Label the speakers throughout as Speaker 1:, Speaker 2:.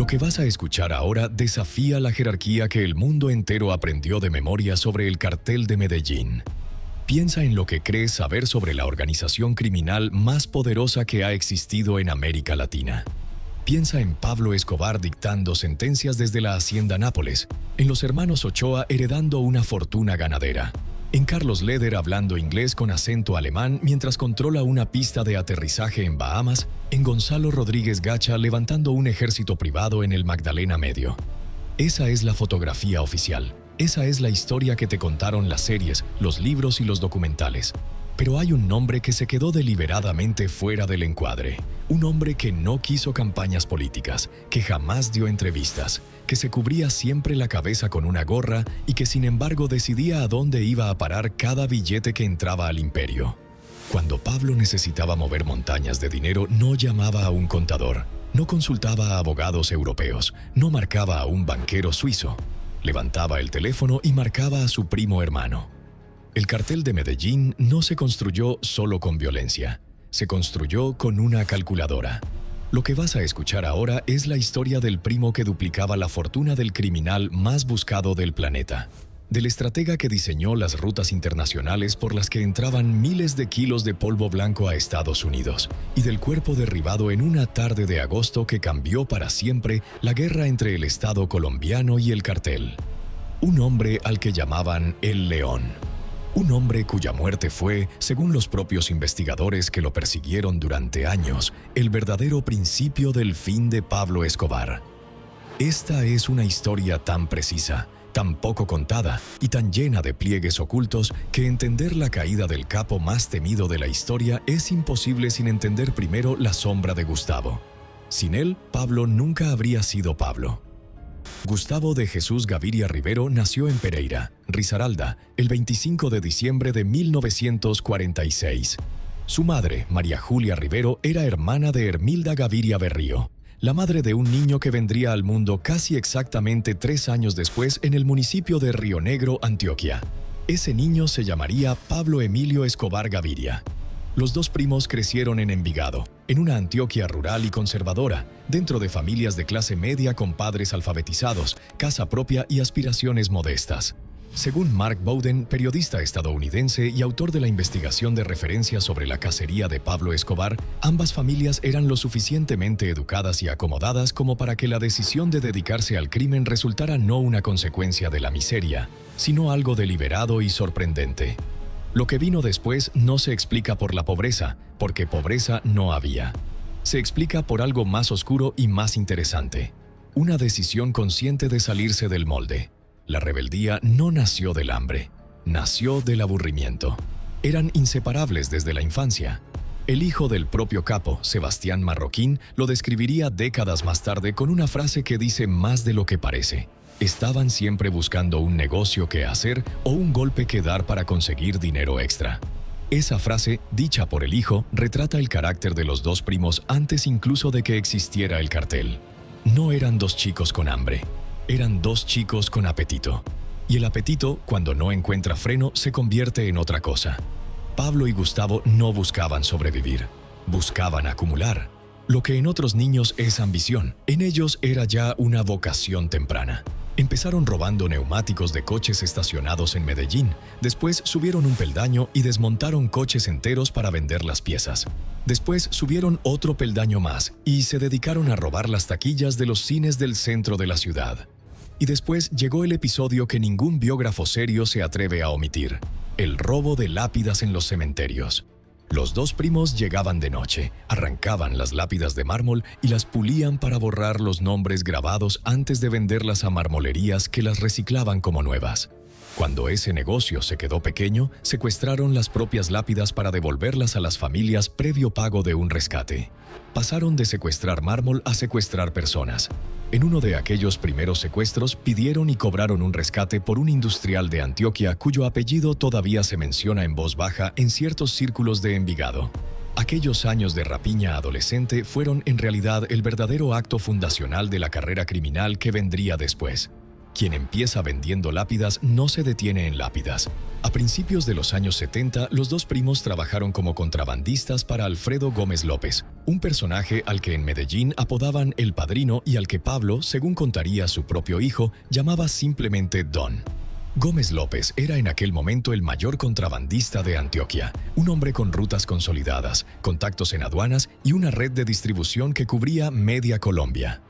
Speaker 1: que vas a escuchar ahora desafía la jerarquía que el mundo entero aprendió de memoria sobre el Cartel de Medellín. Piensa en lo que crees saber sobre la organización criminal más poderosa que ha existido en América Latina. Piensa en Pablo Escobar dictando sentencias desde la Hacienda Nápoles, en los hermanos Ochoa heredando una fortuna ganadera, en Carlos Leder hablando inglés con acento alemán mientras controla una pista de aterrizaje en Bahamas, en Gonzalo Rodríguez Gacha levantando un ejército privado en el Magdalena Medio. Esa es la fotografía oficial. Esa es la historia que te contaron las series, los libros y los documentales. Pero hay un nombre que se quedó deliberadamente fuera del encuadre. Un hombre que no quiso campañas políticas, que jamás dio entrevistas, que se cubría siempre la cabeza con una gorra y que sin embargo decidía a dónde iba a parar cada billete que entraba al imperio. Cuando Pablo necesitaba mover montañas de dinero, no llamaba a un contador, no consultaba a abogados europeos, no marcaba a un banquero suizo. Levantaba el teléfono y marcaba a su primo hermano. El Cartel de Medellín no se construyó solo con violencia, se construyó con una calculadora. Lo que vas a escuchar ahora es la historia del primo que duplicaba la fortuna del criminal más buscado del planeta, del estratega que diseñó las rutas internacionales por las que entraban miles de kilos de polvo blanco a Estados Unidos, y del cuerpo derribado en una tarde de agosto que cambió para siempre la guerra entre el Estado colombiano y el cartel. Un hombre al que llamaban el León. Un hombre cuya muerte fue, según los propios investigadores que lo persiguieron durante años, el verdadero principio del fin de Pablo Escobar. Esta es una historia tan precisa, tan poco contada y tan llena de pliegues ocultos que entender la caída del capo más temido de la historia es imposible sin entender primero la sombra de Gustavo. Sin él, Pablo nunca habría sido Pablo. Gustavo de Jesús Gaviria Rivero nació en Pereira, Risaralda, el 25 de diciembre de 1946. Su madre, María Julia Rivero, era hermana de Hermilda Gaviria Berrío, la madre de un niño que vendría al mundo casi exactamente 3 años después en el municipio de Río Negro, Antioquia. Ese niño se llamaría Pablo Emilio Escobar Gaviria. Los dos primos crecieron en Envigado, en una Antioquia rural y conservadora, dentro de familias de clase media con padres alfabetizados, casa propia y aspiraciones modestas. Según Mark Bowden, periodista estadounidense y autor de la investigación de referencia sobre la cacería de Pablo Escobar, ambas familias eran lo suficientemente educadas y acomodadas como para que la decisión de dedicarse al crimen resultara no una consecuencia de la miseria, sino algo deliberado y sorprendente. Lo que vino después no se explica por la pobreza, porque pobreza no había. Se explica por algo más oscuro y más interesante. Una decisión consciente de salirse del molde. La rebeldía no nació del hambre, nació del aburrimiento. Eran inseparables desde la infancia. El hijo del propio capo, Sebastián Marroquín, lo describiría décadas más tarde con una frase que dice más de lo que parece. Estaban siempre buscando un negocio que hacer o un golpe que dar para conseguir dinero extra. Esa frase, dicha por el hijo, retrata el carácter de los dos primos antes incluso de que existiera el cartel. No eran dos chicos con hambre, eran dos chicos con apetito. Y el apetito, cuando no encuentra freno, se convierte en otra cosa. Pablo y Gustavo no buscaban sobrevivir, buscaban acumular. Lo que en otros niños es ambición, en ellos era ya una vocación temprana. Empezaron robando neumáticos de coches estacionados en Medellín, después subieron un peldaño y desmontaron coches enteros para vender las piezas. Después subieron otro peldaño más y se dedicaron a robar las taquillas de los cines del centro de la ciudad. Y después llegó el episodio que ningún biógrafo serio se atreve a omitir: el robo de lápidas en los cementerios. Los dos primos llegaban de noche, arrancaban las lápidas de mármol y las pulían para borrar los nombres grabados antes de venderlas a marmolerías que las reciclaban como nuevas. Cuando ese negocio se quedó pequeño, secuestraron las propias lápidas para devolverlas a las familias previo pago de un rescate. Pasaron de secuestrar mármol a secuestrar personas. En uno de aquellos primeros secuestros pidieron y cobraron un rescate por un industrial de Antioquia cuyo apellido todavía se menciona en voz baja en ciertos círculos de Envigado. Aquellos años de rapiña adolescente fueron en realidad el verdadero acto fundacional de la carrera criminal que vendría después. Quien empieza vendiendo lápidas no se detiene en lápidas. A principios de los años 70, los dos primos trabajaron como contrabandistas para Alfredo Gómez López, un personaje al que en Medellín apodaban El Padrino y al que Pablo, según contaría su propio hijo, llamaba simplemente Don. Gómez López era en aquel momento el mayor contrabandista de Antioquia, un hombre con rutas consolidadas, contactos en aduanas y una red de distribución que cubría media Colombia.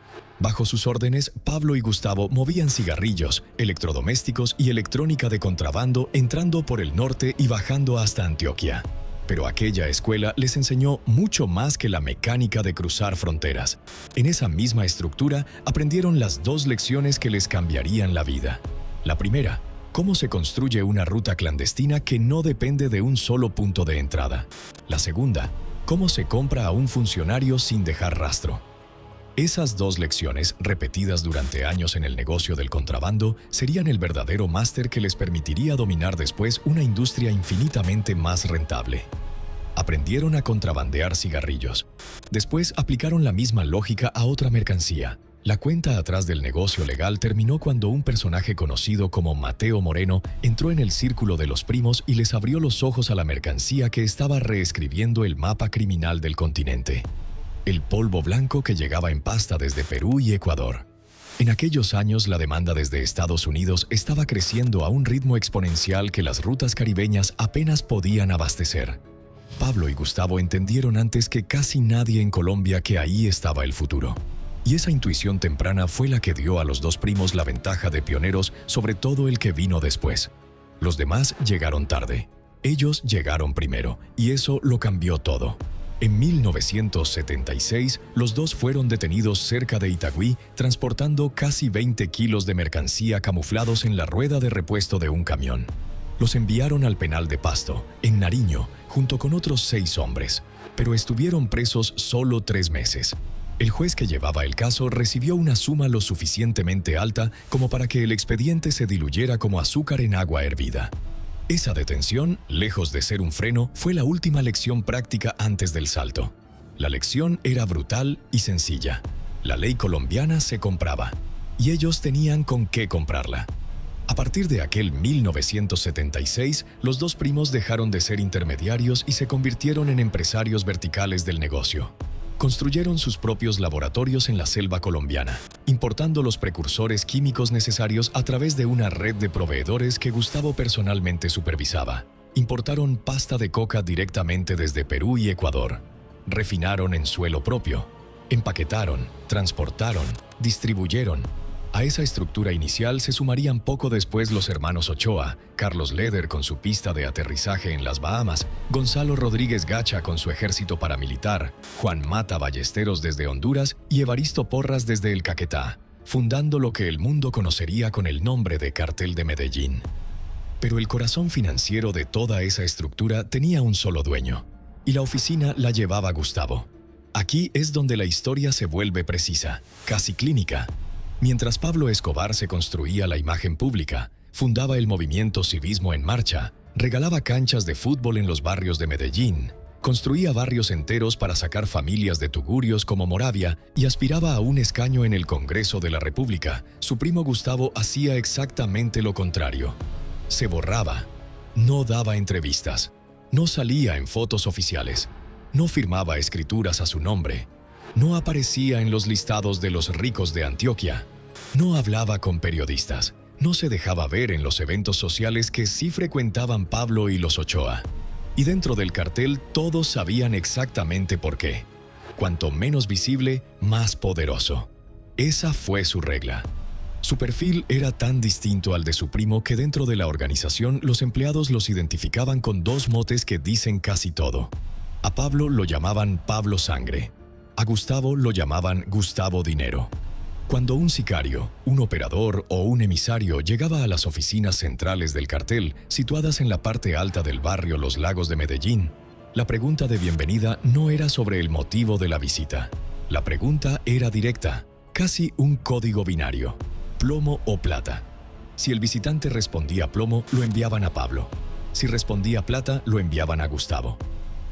Speaker 1: Bajo sus órdenes, Pablo y Gustavo movían cigarrillos, electrodomésticos y electrónica de contrabando entrando por el norte y bajando hasta Antioquia. Pero aquella escuela les enseñó mucho más que la mecánica de cruzar fronteras. En esa misma estructura aprendieron las dos lecciones que les cambiarían la vida. La primera, cómo se construye una ruta clandestina que no depende de un solo punto de entrada. La segunda, cómo se compra a un funcionario sin dejar rastro. Esas dos lecciones, repetidas durante años en el negocio del contrabando, serían el verdadero máster que les permitiría dominar después una industria infinitamente más rentable. Aprendieron a contrabandear cigarrillos. Después aplicaron la misma lógica a otra mercancía. La cuenta atrás del negocio legal terminó cuando un personaje conocido como Mateo Moreno entró en el círculo de los primos y les abrió los ojos a la mercancía que estaba reescribiendo el mapa criminal del continente. El polvo blanco que llegaba en pasta desde Perú y Ecuador. En aquellos años la demanda desde Estados Unidos estaba creciendo a un ritmo exponencial que las rutas caribeñas apenas podían abastecer. Pablo y Gustavo entendieron antes que casi nadie en Colombia que ahí estaba el futuro. Y esa intuición temprana fue la que dio a los dos primos la ventaja de pioneros sobre todo el que vino después. Los demás llegaron tarde. Ellos llegaron primero, y eso lo cambió todo. En 1976, los dos fueron detenidos cerca de Itagüí, transportando casi 20 kilos de mercancía camuflados en la rueda de repuesto de un camión. Los enviaron al penal de Pasto, en Nariño, junto con otros 6 hombres, pero estuvieron presos solo 3 meses. El juez que llevaba el caso recibió una suma lo suficientemente alta como para que el expediente se diluyera como azúcar en agua hervida. Esa detención, lejos de ser un freno, fue la última lección práctica antes del salto. La lección era brutal y sencilla. La ley colombiana se compraba, y ellos tenían con qué comprarla. A partir de aquel 1976, los dos primos dejaron de ser intermediarios y se convirtieron en empresarios verticales del negocio. Construyeron sus propios laboratorios en la selva colombiana, importando los precursores químicos necesarios a través de una red de proveedores que Gustavo personalmente supervisaba. Importaron pasta de coca directamente desde Perú y Ecuador. Refinaron en suelo propio. Empaquetaron, transportaron, distribuyeron. A esa estructura inicial se sumarían poco después los hermanos Ochoa, Carlos Leder con su pista de aterrizaje en las Bahamas, Gonzalo Rodríguez Gacha con su ejército paramilitar, Juan Mata Ballesteros desde Honduras y Evaristo Porras desde el Caquetá, fundando lo que el mundo conocería con el nombre de Cartel de Medellín. Pero el corazón financiero de toda esa estructura tenía un solo dueño, y la oficina la llevaba Gustavo. Aquí es donde la historia se vuelve precisa, casi clínica. Mientras Pablo Escobar se construía la imagen pública, fundaba el movimiento Civismo en Marcha, regalaba canchas de fútbol en los barrios de Medellín, construía barrios enteros para sacar familias de tugurios como Moravia y aspiraba a un escaño en el Congreso de la República, su primo Gustavo hacía exactamente lo contrario. Se borraba, no daba entrevistas, no salía en fotos oficiales, no firmaba escrituras a su nombre, no aparecía en los listados de los ricos de Antioquia, no hablaba con periodistas, no se dejaba ver en los eventos sociales que sí frecuentaban Pablo y los Ochoa. Y dentro del cartel todos sabían exactamente por qué. Cuanto menos visible, más poderoso. Esa fue su regla. Su perfil era tan distinto al de su primo que dentro de la organización los empleados los identificaban con 2 motes que dicen casi todo. A Pablo lo llamaban Pablo Sangre. A Gustavo lo llamaban Gustavo Dinero. Cuando un sicario, un operador o un emisario llegaba a las oficinas centrales del cartel, situadas en la parte alta del barrio Los Lagos de Medellín, la pregunta de bienvenida no era sobre el motivo de la visita. La pregunta era directa, casi un código binario: plomo o plata. Si el visitante respondía plomo, lo enviaban a Pablo. Si respondía plata, lo enviaban a Gustavo.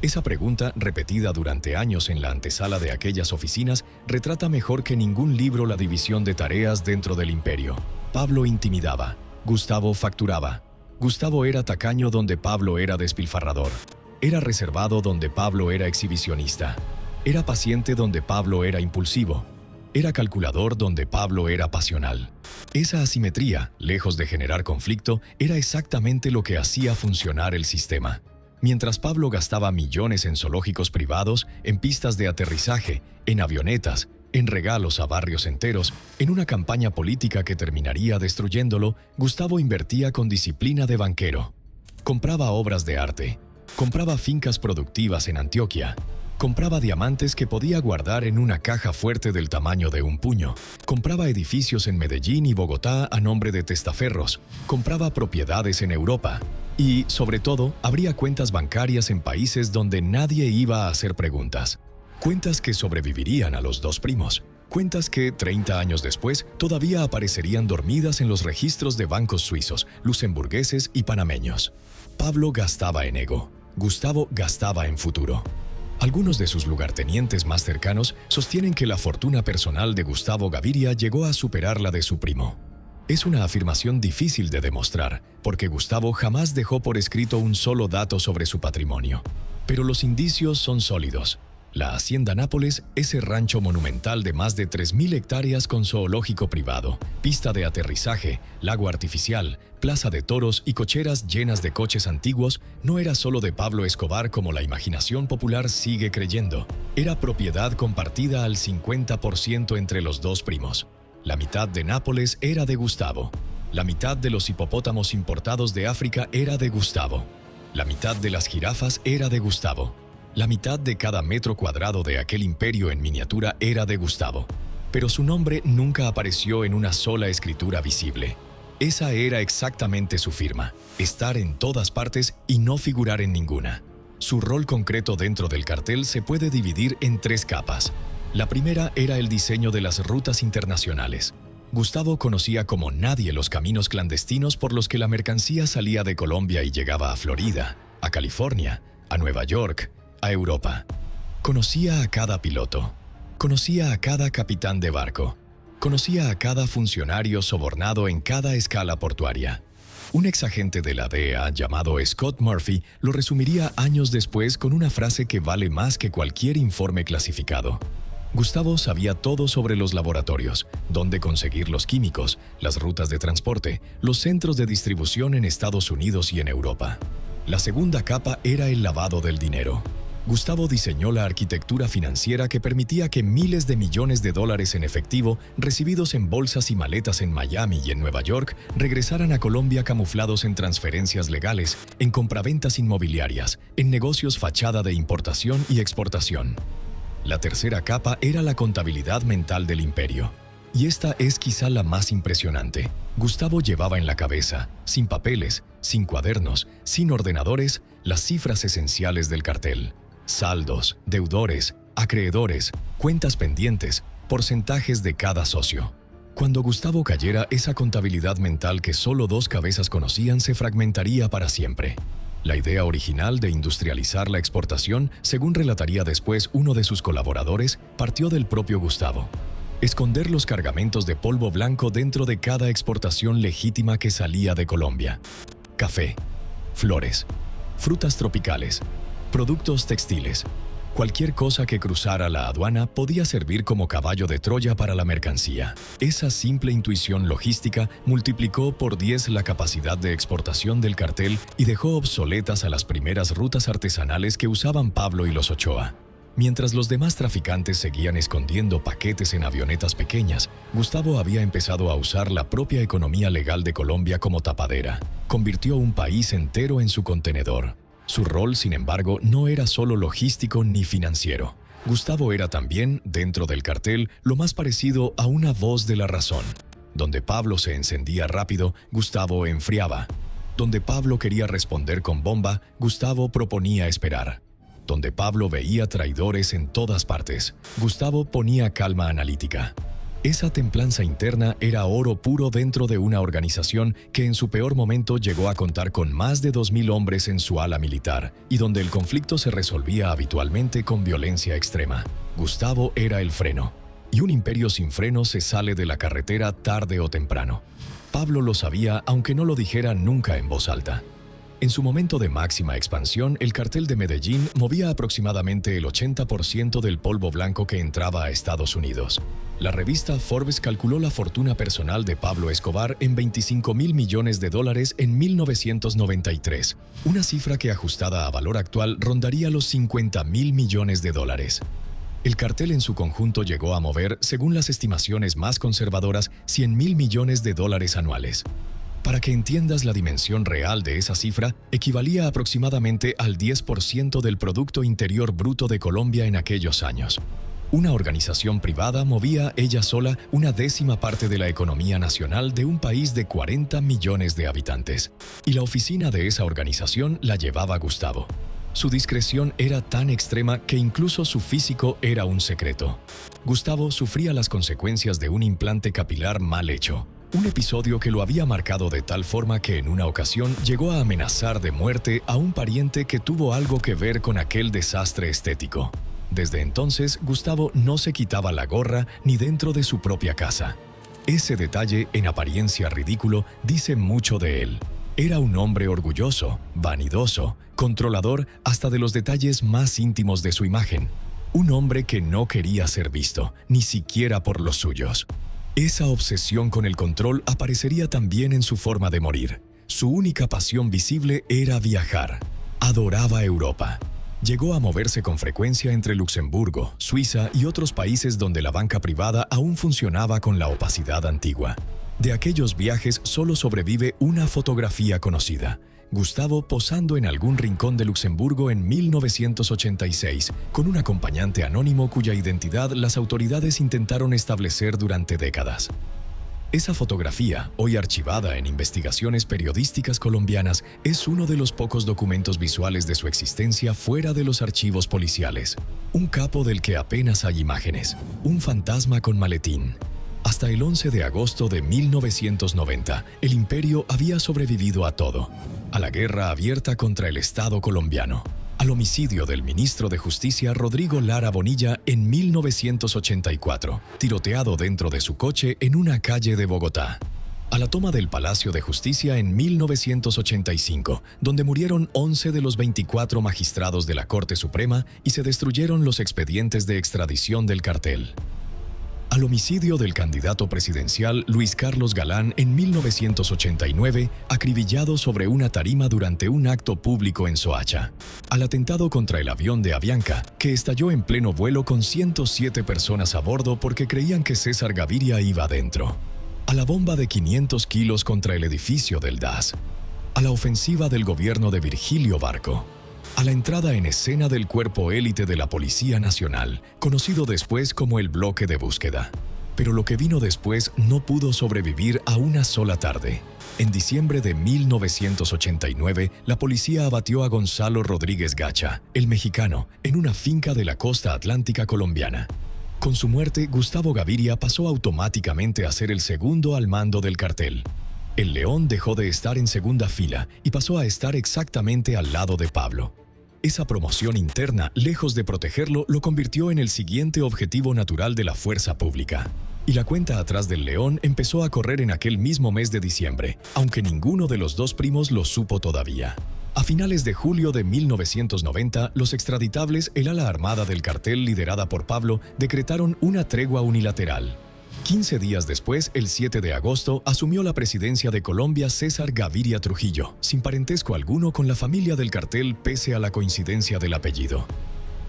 Speaker 1: Esa pregunta, repetida durante años en la antesala de aquellas oficinas, retrata mejor que ningún libro la división de tareas dentro del imperio. Pablo intimidaba, Gustavo facturaba. Gustavo era tacaño donde Pablo era despilfarrador. Era reservado donde Pablo era exhibicionista. Era paciente donde Pablo era impulsivo. Era calculador donde Pablo era pasional. Esa asimetría, lejos de generar conflicto, era exactamente lo que hacía funcionar el sistema. Mientras Pablo gastaba millones en zoológicos privados, en pistas de aterrizaje, en avionetas, en regalos a barrios enteros, en una campaña política que terminaría destruyéndolo, Gustavo invertía con disciplina de banquero. Compraba obras de arte, compraba fincas productivas en Antioquia, compraba diamantes que podía guardar en una caja fuerte del tamaño de un puño, compraba edificios en Medellín y Bogotá a nombre de testaferros, compraba propiedades en Europa y, sobre todo, abría cuentas bancarias en países donde nadie iba a hacer preguntas. Cuentas que sobrevivirían a los dos primos. Cuentas que, 30 años después, todavía aparecerían dormidas en los registros de bancos suizos, luxemburgueses y panameños. Pablo gastaba en ego. Gustavo gastaba en futuro. Algunos de sus lugartenientes más cercanos sostienen que la fortuna personal de Gustavo Gaviria llegó a superar la de su primo. Es una afirmación difícil de demostrar, porque Gustavo jamás dejó por escrito un solo dato sobre su patrimonio. Pero los indicios son sólidos. La Hacienda Nápoles, ese rancho monumental de más de 3.000 hectáreas con zoológico privado, pista de aterrizaje, lago artificial, plaza de toros y cocheras llenas de coches antiguos, no era solo de Pablo Escobar como la imaginación popular sigue creyendo. Era propiedad compartida al 50% entre los dos primos. La mitad de Nápoles era de Gustavo. La mitad de los hipopótamos importados de África era de Gustavo. La mitad de las jirafas era de Gustavo. La mitad de cada metro cuadrado de aquel imperio en miniatura era de Gustavo. Pero su nombre nunca apareció en una sola escritura visible. Esa era exactamente su firma: estar en todas partes y no figurar en ninguna. Su rol concreto dentro del cartel se puede dividir en 3 capas. La primera era el diseño de las rutas internacionales. Gustavo conocía como nadie los caminos clandestinos por los que la mercancía salía de Colombia y llegaba a Florida, a California, a Nueva York, a Europa. Conocía a cada piloto, conocía a cada capitán de barco, conocía a cada funcionario sobornado en cada escala portuaria. Un exagente de la DEA llamado Scott Murphy lo resumiría años después con una frase que vale más que cualquier informe clasificado. Gustavo sabía todo sobre los laboratorios, dónde conseguir los químicos, las rutas de transporte, los centros de distribución en Estados Unidos y en Europa. La segunda capa era el lavado del dinero. Gustavo diseñó la arquitectura financiera que permitía que miles de millones de dólares en efectivo, recibidos en bolsas y maletas en Miami y en Nueva York, regresaran a Colombia camuflados en transferencias legales, en compraventas inmobiliarias, en negocios fachada de importación y exportación. La tercera capa era la contabilidad mental del imperio. Y esta es quizá la más impresionante. Gustavo llevaba en la cabeza, sin papeles, sin cuadernos, sin ordenadores, las cifras esenciales del cartel. Saldos, deudores, acreedores, cuentas pendientes, porcentajes de cada socio. Cuando Gustavo cayera, esa contabilidad mental que solo 2 cabezas conocían se fragmentaría para siempre. La idea original de industrializar la exportación, según relataría después uno de sus colaboradores, partió del propio Gustavo. Esconder los cargamentos de polvo blanco dentro de cada exportación legítima que salía de Colombia. Café, flores, frutas tropicales, productos textiles. Cualquier cosa que cruzara la aduana podía servir como caballo de Troya para la mercancía. Esa simple intuición logística multiplicó por 10 la capacidad de exportación del cartel y dejó obsoletas a las primeras rutas artesanales que usaban Pablo y los Ochoa. Mientras los demás traficantes seguían escondiendo paquetes en avionetas pequeñas, Gustavo había empezado a usar la propia economía legal de Colombia como tapadera. Convirtió un país entero en su contenedor. Su rol, sin embargo, no era solo logístico ni financiero. Gustavo era también, dentro del cartel, lo más parecido a una voz de la razón. Donde Pablo se encendía rápido, Gustavo enfriaba. Donde Pablo quería responder con bomba, Gustavo proponía esperar. Donde Pablo veía traidores en todas partes, Gustavo ponía calma analítica. Esa templanza interna era oro puro dentro de una organización que en su peor momento llegó a contar con más de 2.000 hombres en su ala militar y donde el conflicto se resolvía habitualmente con violencia extrema. Gustavo era el freno. y un imperio sin freno se sale de la carretera tarde o temprano. Pablo lo sabía, aunque no lo dijera nunca en voz alta. En su momento de máxima expansión, el cartel de Medellín movía aproximadamente el 80% del polvo blanco que entraba a Estados Unidos. La revista Forbes calculó la fortuna personal de Pablo Escobar en $25.000 millones en 1993, una cifra que ajustada a valor actual rondaría los $50.000 millones. El cartel en su conjunto llegó a mover, según las estimaciones más conservadoras, $100.000 millones anuales. Para que entiendas la dimensión real de esa cifra, equivalía aproximadamente al 10% del Producto Interior Bruto de Colombia en aquellos años. Una organización privada movía ella sola una décima parte de la economía nacional de un país de 40 millones de habitantes. Y la oficina de esa organización la llevaba Gustavo. Su discreción era tan extrema que incluso su físico era un secreto. Gustavo sufría las consecuencias de un implante capilar mal hecho. Un episodio que lo había marcado de tal forma que en una ocasión llegó a amenazar de muerte a un pariente que tuvo algo que ver con aquel desastre estético. Desde entonces, Gustavo no se quitaba la gorra ni dentro de su propia casa. Ese detalle, en apariencia ridículo, dice mucho de él. Era un hombre orgulloso, vanidoso, controlador hasta de los detalles más íntimos de su imagen. Un hombre que no quería ser visto, ni siquiera por los suyos. Esa obsesión con el control aparecería también en su forma de morir. Su única pasión visible era viajar. Adoraba Europa. Llegó a moverse con frecuencia entre Luxemburgo, Suiza y otros países donde la banca privada aún funcionaba con la opacidad antigua. De aquellos viajes solo sobrevive una fotografía conocida. Gustavo posando en algún rincón de Luxemburgo en 1986, con un acompañante anónimo cuya identidad las autoridades intentaron establecer durante décadas. Esa fotografía, hoy archivada en investigaciones periodísticas colombianas, es uno de los pocos documentos visuales de su existencia fuera de los archivos policiales. Un capo del que apenas hay imágenes, un fantasma con maletín. Hasta el 11 de agosto de 1990, el imperio había sobrevivido a todo. A la guerra abierta contra el Estado colombiano, al homicidio del ministro de Justicia Rodrigo Lara Bonilla en 1984, tiroteado dentro de su coche en una calle de Bogotá, a la toma del Palacio de Justicia en 1985, donde murieron 11 de los 24 magistrados de la Corte Suprema y se destruyeron los expedientes de extradición del cartel. Al homicidio del candidato presidencial Luis Carlos Galán en 1989, acribillado sobre una tarima durante un acto público en Soacha. Al atentado contra el avión de Avianca, que estalló en pleno vuelo con 107 personas a bordo porque creían que César Gaviria iba dentro. A la bomba de 500 kilos contra el edificio del DAS. A la ofensiva del gobierno de Virgilio Barco. A la entrada en escena del cuerpo élite de la Policía Nacional, conocido después como el Bloque de Búsqueda. Pero lo que vino después no pudo sobrevivir a una sola tarde. En diciembre de 1989, la policía abatió a Gonzalo Rodríguez Gacha, el mexicano, en una finca de la costa atlántica colombiana. Con su muerte, Gustavo Gaviria pasó automáticamente a ser el segundo al mando del cartel. El León dejó de estar en segunda fila y pasó a estar exactamente al lado de Pablo. Esa promoción interna, lejos de protegerlo, lo convirtió en el siguiente objetivo natural de la fuerza pública. Y la cuenta atrás del León empezó a correr en aquel mismo mes de diciembre, aunque ninguno de los dos primos lo supo todavía. A finales de julio de 1990, los extraditables, el ala armada del cartel liderada por Pablo, decretaron una tregua unilateral. 15 días después, el 7 de agosto, asumió la presidencia de Colombia César Gaviria Trujillo, sin parentesco alguno con la familia del cartel pese a la coincidencia del apellido.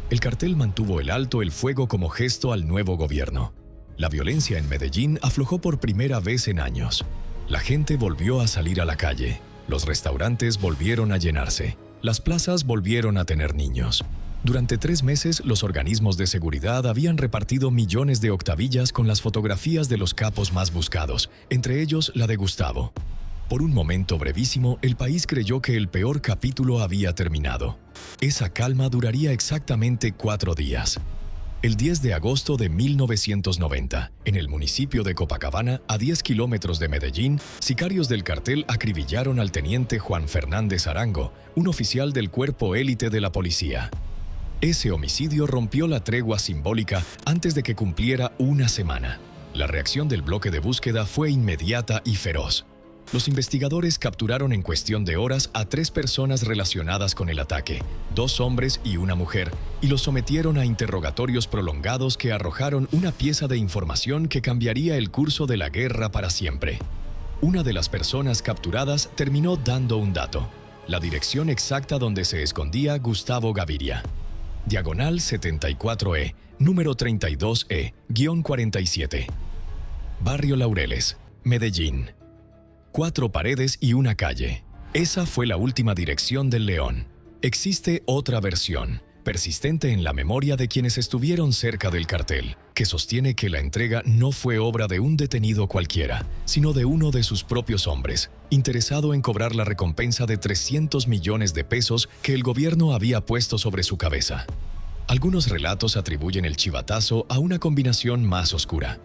Speaker 1: El cartel mantuvo el alto el fuego como gesto al nuevo gobierno. La violencia en Medellín aflojó por primera vez en años. La gente volvió a salir a la calle. Los restaurantes volvieron a llenarse. Las plazas volvieron a tener niños. Durante 3 meses, los organismos de seguridad habían repartido millones de octavillas con las fotografías de los capos más buscados, entre ellos la de Gustavo. Por un momento brevísimo, el país creyó que el peor capítulo había terminado. Esa calma duraría exactamente 4 días. El 10 de agosto de 1990, en el municipio de Copacabana, a 10 kilómetros de Medellín, sicarios del cartel acribillaron al teniente Juan Fernández Arango, un oficial del cuerpo élite de la policía. Ese homicidio rompió la tregua simbólica antes de que cumpliera una semana. La reacción del bloque de búsqueda fue inmediata y feroz. Los investigadores capturaron en cuestión de horas a 3 personas relacionadas con el ataque, 2 hombres y una mujer, y los sometieron a interrogatorios prolongados que arrojaron una pieza de información que cambiaría el curso de la guerra para siempre. Una de las personas capturadas terminó dando un dato: la dirección exacta donde se escondía Gustavo Gaviria. Diagonal 74E, número 32E-47. Barrio Laureles, Medellín. 4 paredes y una calle. Esa fue la última dirección del león. Existe otra versión, persistente en la memoria de quienes estuvieron cerca del cartel, que sostiene que la entrega no fue obra de un detenido cualquiera, sino de uno de sus propios hombres, interesado en cobrar la recompensa de 300 millones de pesos que el gobierno había puesto sobre su cabeza. Algunos relatos atribuyen el chivatazo a una combinación más oscura: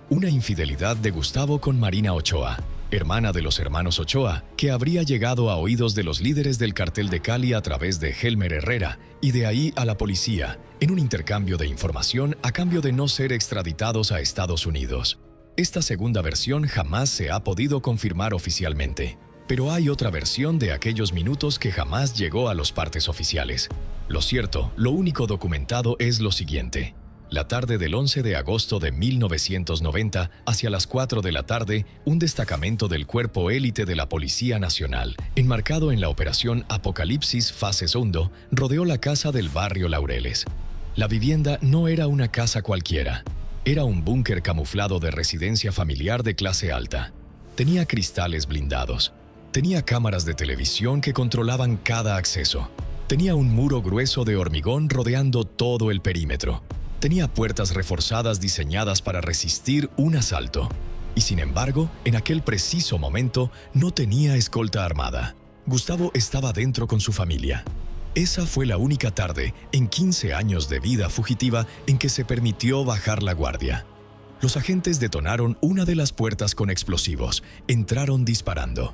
Speaker 1: una infidelidad de Gustavo con Marina Ochoa, hermana de los hermanos Ochoa, que habría llegado a oídos de los líderes del cartel de Cali a través de Helmer Herrera y de ahí a la policía, en un intercambio de información a cambio de no ser extraditados a Estados Unidos. Esta segunda versión jamás se ha podido confirmar oficialmente, pero hay otra versión de aquellos minutos que jamás llegó a los partes oficiales. Lo cierto, lo único documentado es lo siguiente: la tarde del 11 de agosto de 1990, hacia las 4 de la tarde, un destacamento del Cuerpo Élite de la Policía Nacional, enmarcado en la Operación Apocalipsis Fase 2, rodeó la casa del barrio Laureles. La vivienda no era una casa cualquiera. Era un búnker camuflado de residencia familiar de clase alta. Tenía cristales blindados. Tenía cámaras de televisión que controlaban cada acceso. Tenía un muro grueso de hormigón rodeando todo el perímetro. Tenía puertas reforzadas diseñadas para resistir un asalto. Y sin embargo, en aquel preciso momento, no tenía escolta armada. Gustavo estaba dentro con su familia. Esa fue la única tarde, en 15 años de vida fugitiva, en que se permitió bajar la guardia. Los agentes detonaron una de las puertas con explosivos. Entraron disparando.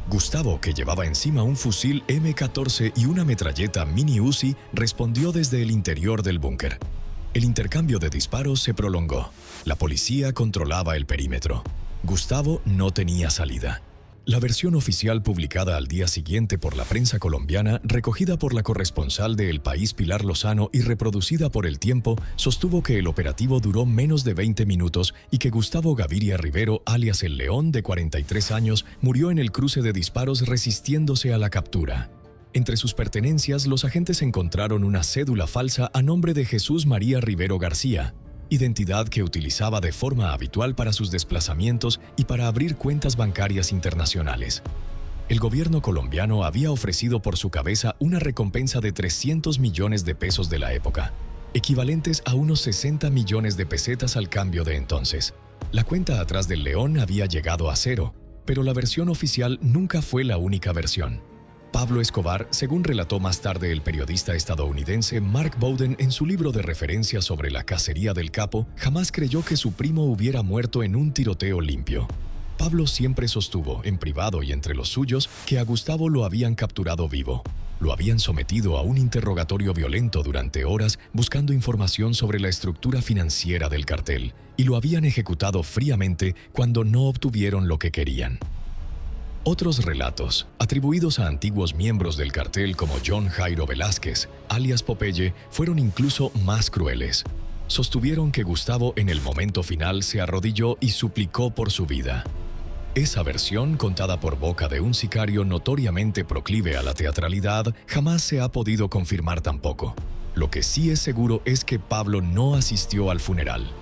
Speaker 1: Gustavo, que llevaba encima un fusil M14 y una metralleta mini Uzi, respondió desde el interior del búnker. El intercambio de disparos se prolongó. La policía controlaba el perímetro. Gustavo no tenía salida. La versión oficial publicada al día siguiente por la prensa colombiana, recogida por la corresponsal de El País Pilar Lozano y reproducida por El Tiempo, sostuvo que el operativo duró menos de 20 minutos y que Gustavo Gaviria Rivero, alias El León, de 43 años, murió en el cruce de disparos resistiéndose a la captura. Entre sus pertenencias, los agentes encontraron una cédula falsa a nombre de Jesús María Rivero García, identidad que utilizaba de forma habitual para sus desplazamientos y para abrir cuentas bancarias internacionales. El gobierno colombiano había ofrecido por su cabeza una recompensa de 300 millones de pesos de la época, equivalentes a unos 60 millones de pesetas al cambio de entonces. La cuenta atrás del León había llegado a 0, pero la versión oficial nunca fue la única versión. Pablo Escobar, según relató más tarde el periodista estadounidense Mark Bowden en su libro de referencia sobre la cacería del Capo, jamás creyó que su primo hubiera muerto en un tiroteo limpio. Pablo siempre sostuvo, en privado y entre los suyos, que a Gustavo lo habían capturado vivo. Lo habían sometido a un interrogatorio violento durante horas buscando información sobre la estructura financiera del cartel, y lo habían ejecutado fríamente cuando no obtuvieron lo que querían. Otros relatos, atribuidos a antiguos miembros del cartel como John Jairo Velázquez, alias Popeye, fueron incluso más crueles. Sostuvieron que Gustavo en el momento final se arrodilló y suplicó por su vida. Esa versión, contada por boca de un sicario notoriamente proclive a la teatralidad, jamás se ha podido confirmar tampoco. Lo que sí es seguro es que Pablo no asistió al funeral.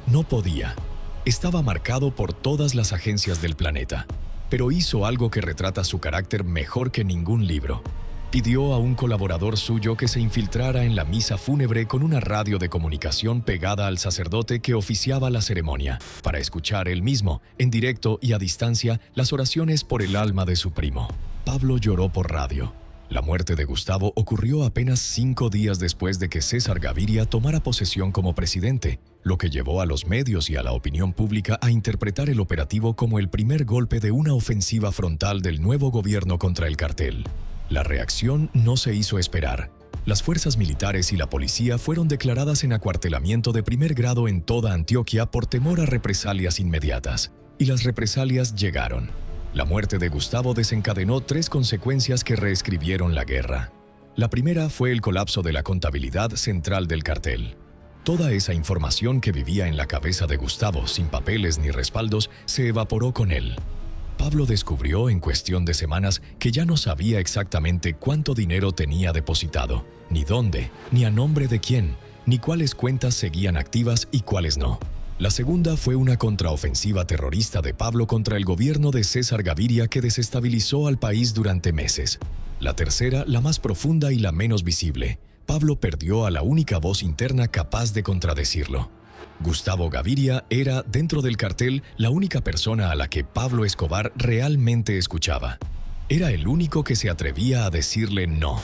Speaker 1: No podía. Estaba marcado por todas las agencias del planeta. Pero hizo algo que retrata su carácter mejor que ningún libro. Pidió a un colaborador suyo que se infiltrara en la misa fúnebre con una radio de comunicación pegada al sacerdote que oficiaba la ceremonia, para escuchar él mismo, en directo y a distancia, las oraciones por el alma de su primo. Pablo lloró por radio. La muerte de Gustavo ocurrió apenas 5 días después de que César Gaviria tomara posesión como presidente, lo que llevó a los medios y a la opinión pública a interpretar el operativo como el primer golpe de una ofensiva frontal del nuevo gobierno contra el cartel. La reacción no se hizo esperar. Las fuerzas militares y la policía fueron declaradas en acuartelamiento de primer grado en toda Antioquia por temor a represalias inmediatas. Y las represalias llegaron. La muerte de Gustavo desencadenó 3 consecuencias que reescribieron la guerra. La primera fue el colapso de la contabilidad central del cartel. Toda esa información que vivía en la cabeza de Gustavo, sin papeles ni respaldos, se evaporó con él. Pablo descubrió en cuestión de semanas que ya no sabía exactamente cuánto dinero tenía depositado, ni dónde, ni a nombre de quién, ni cuáles cuentas seguían activas y cuáles no. La segunda fue una contraofensiva terrorista de Pablo contra el gobierno de César Gaviria que desestabilizó al país durante meses. La tercera, la más profunda y la menos visible. Pablo perdió a la única voz interna capaz de contradecirlo. Gustavo Gaviria era, dentro del cartel, la única persona a la que Pablo Escobar realmente escuchaba. Era el único que se atrevía a decirle no.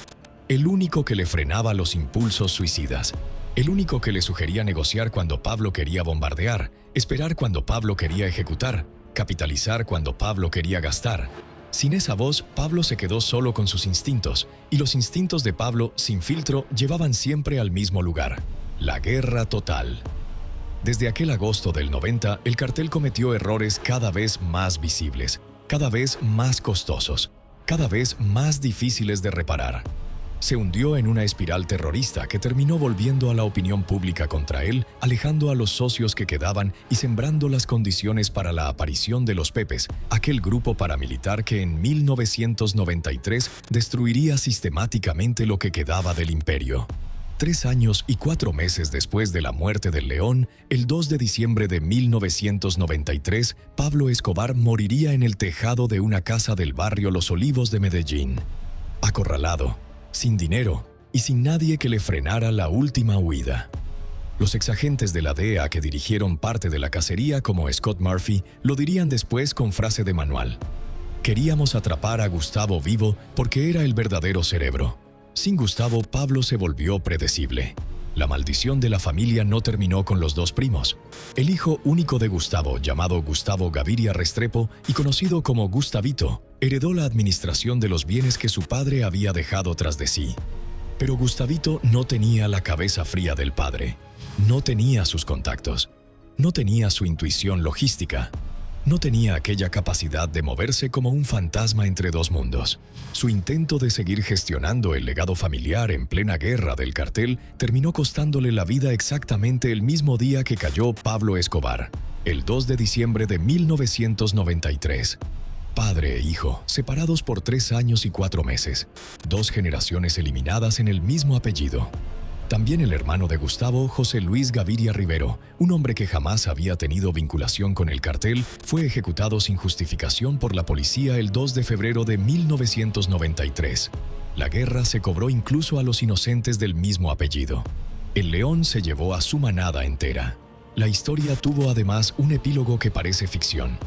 Speaker 1: El único que le frenaba los impulsos suicidas. El único que le sugería negociar cuando Pablo quería bombardear, esperar cuando Pablo quería ejecutar, capitalizar cuando Pablo quería gastar. Sin esa voz, Pablo se quedó solo con sus instintos, y los instintos de Pablo, sin filtro, llevaban siempre al mismo lugar: la guerra total. Desde aquel agosto del 90, el cartel cometió errores cada vez más visibles, cada vez más costosos, cada vez más difíciles de reparar. Se hundió en una espiral terrorista que terminó volviendo a la opinión pública contra él, alejando a los socios que quedaban y sembrando las condiciones para la aparición de los Pepes, aquel grupo paramilitar que en 1993 destruiría sistemáticamente lo que quedaba del imperio. 3 años y 4 meses después de la muerte del León, el 2 de diciembre de 1993, Pablo Escobar moriría en el tejado de una casa del barrio Los Olivos de Medellín. Acorralado, sin dinero y sin nadie que le frenara la última huida. Los exagentes de la DEA que dirigieron parte de la cacería, como Scott Murphy, lo dirían después con frase de manual: queríamos atrapar a Gustavo vivo porque era el verdadero cerebro. Sin Gustavo, Pablo se volvió predecible. La maldición de la familia no terminó con los 2 primos. El hijo único de Gustavo, llamado Gustavo Gaviria Restrepo y conocido como Gustavito, heredó la administración de los bienes que su padre había dejado tras de sí. Pero Gustavito no tenía la cabeza fría del padre. No tenía sus contactos. No tenía su intuición logística. No tenía aquella capacidad de moverse como un fantasma entre 2 mundos. Su intento de seguir gestionando el legado familiar en plena guerra del cartel terminó costándole la vida exactamente el mismo día que cayó Pablo Escobar, el 2 de diciembre de 1993. Padre e hijo, separados por 3 años y 4 meses, 2 generaciones eliminadas en el mismo apellido. También el hermano de Gustavo, José Luis Gaviria Rivero, un hombre que jamás había tenido vinculación con el cartel, fue ejecutado sin justificación por la policía el 2 de febrero de 1993. La guerra se cobró incluso a los inocentes del mismo apellido. El León se llevó a su manada entera. La historia tuvo además un epílogo que parece ficción.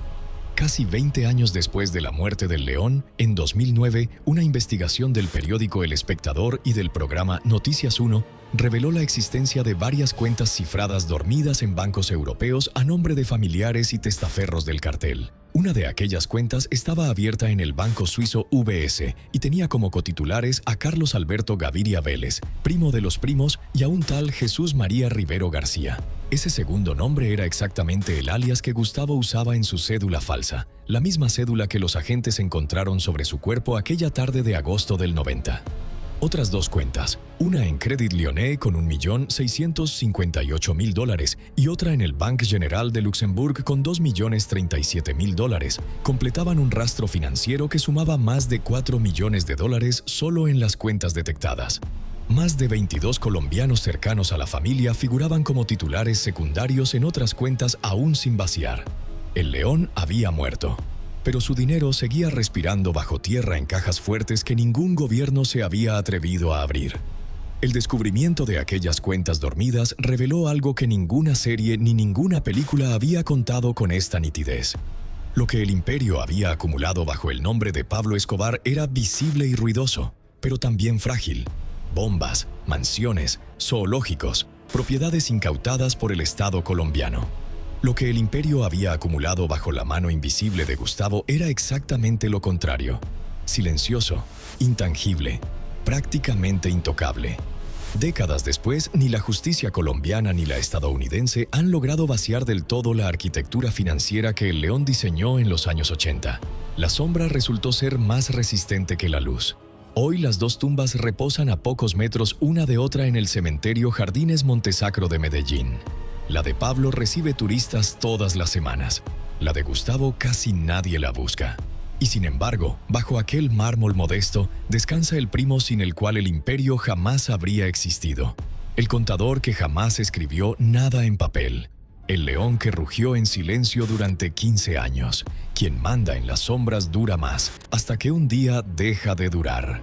Speaker 1: Casi 20 años después de la muerte del León, en 2009, una investigación del periódico El Espectador y del programa Noticias 1 reveló la existencia de varias cuentas cifradas dormidas en bancos europeos a nombre de familiares y testaferros del cartel. Una de aquellas cuentas estaba abierta en el banco suizo UBS y tenía como cotitulares a Carlos Alberto Gaviria Vélez, primo de los primos, y a un tal Jesús María Rivero García. Ese segundo nombre era exactamente el alias que Gustavo usaba en su cédula falsa, la misma cédula que los agentes encontraron sobre su cuerpo aquella tarde de agosto del 90. Otras 2 cuentas, una en Credit Lyonnais con $1.658.000 y otra en el Banque Generale de Luxemburg con $2.037.000, completaban un rastro financiero que sumaba más de $4 millones solo en las cuentas detectadas. Más de 22 colombianos cercanos a la familia figuraban como titulares secundarios en otras cuentas aún sin vaciar. El León había muerto, pero su dinero seguía respirando bajo tierra en cajas fuertes que ningún gobierno se había atrevido a abrir. El descubrimiento de aquellas cuentas dormidas reveló algo que ninguna serie ni ninguna película había contado con esta nitidez. Lo que el imperio había acumulado bajo el nombre de Pablo Escobar era visible y ruidoso, pero también frágil. Bombas, mansiones, zoológicos, propiedades incautadas por el Estado colombiano. Lo que el imperio había acumulado bajo la mano invisible de Gustavo era exactamente lo contrario: silencioso, intangible, prácticamente intocable. Décadas después, ni la justicia colombiana ni la estadounidense han logrado vaciar del todo la arquitectura financiera que el león diseñó en los años 80. La sombra resultó ser más resistente que la luz. Hoy las dos tumbas reposan a pocos metros una de otra en el cementerio Jardines Montesacro de Medellín. La de Pablo recibe turistas todas las semanas. La de Gustavo casi nadie la busca. Y sin embargo, bajo aquel mármol modesto, descansa el primo sin el cual el imperio jamás habría existido. El contador que jamás escribió nada en papel. El león que rugió en silencio durante 15 años. Quien manda en las sombras dura más, hasta que un día deja de durar.